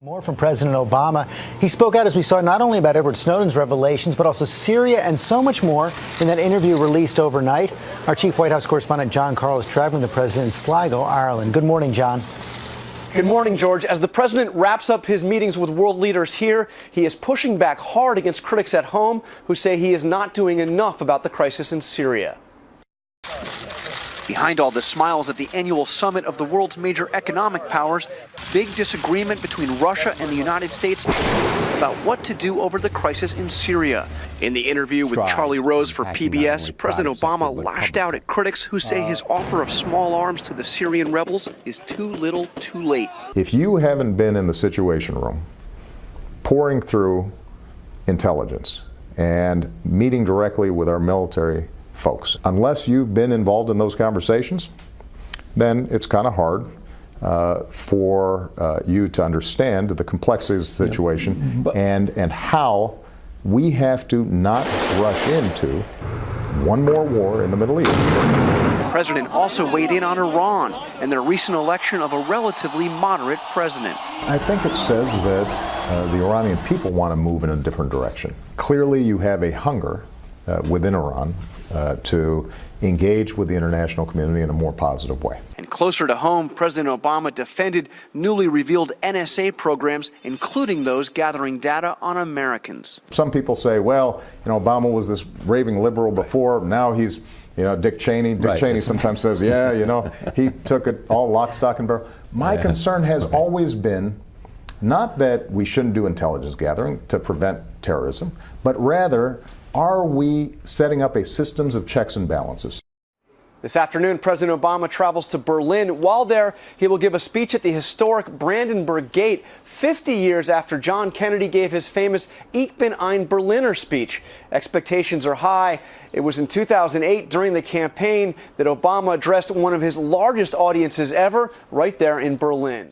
More from President Obama. He spoke out, as we saw, not only about Edward Snowden's revelations, but also Syria and so much more in that interview released overnight. Our chief White House correspondent, John Carl, is traveling the president in Sligo, Ireland. Good morning, John. Good morning, George. As the president wraps up his meetings with world leaders here, he is pushing back hard against critics at home who say he is not doing enough about the crisis in Syria. Behind all the smiles at the annual summit of the world's major economic powers, big disagreement between Russia and the United States about what to do over the crisis in Syria. In the interview with Charlie Rose for PBS, President Obama lashed out at critics who say his offer of small arms to the Syrian rebels is too little, too late. If you haven't been in the Situation Room, pouring through intelligence and meeting directly with our military folks, unless you've been involved in those conversations, then it's kind of hard for you to understand the complexities of the situation and how we have to not rush into one more war in the Middle East. The president also weighed in on Iran and their recent election of a relatively moderate president. I think it says that the Iranian people want to move in a different direction. Clearly you have a hunger within Iran to engage with the international community in a more positive way. And closer to home, President Obama defended newly revealed NSA programs, including those gathering data on Americans. Some people say, well, Obama was this raving liberal before, now he's, Dick Cheney. Dick Cheney sometimes says, yeah, he took it all lock, stock, and barrel. My concern has always been not that we shouldn't do intelligence gathering to prevent terrorism, but rather, are we setting up a systems of checks and balances? This afternoon, President Obama travels to Berlin. While there, he will give a speech at the historic Brandenburg Gate, 50 years after John Kennedy gave his famous Ich bin ein Berliner speech. Expectations are high. It was in 2008, during the campaign, that Obama addressed one of his largest audiences ever, right there in Berlin.